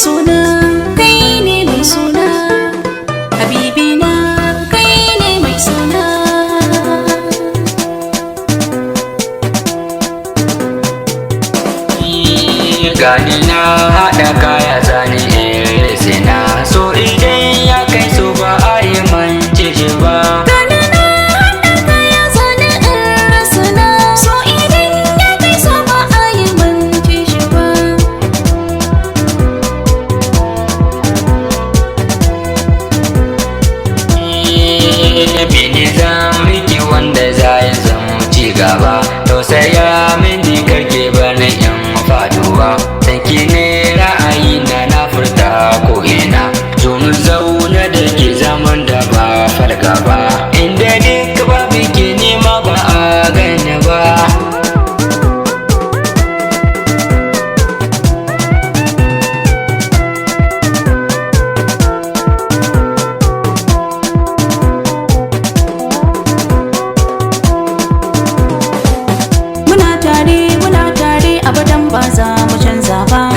suna kai ne mai suna, habibina kai ne mai suna. Gani na haɗa kaya zane sina, so idan ya kai so ba a yi mance shi ba. Gani na haɗa kaya zane suna, so idan ya kai so ba a yi mance shi ba. Bini zan miki wanda za ya zama ci gaba, tausaya mini kake bana in faduwa. Sanki ne ra'ayi na furta ko ina, zo mu zauna da ke zaman da ba farga ba, inda duk ba biki nema ba a gane ba. Muna tare abadan ba za mu canza ba.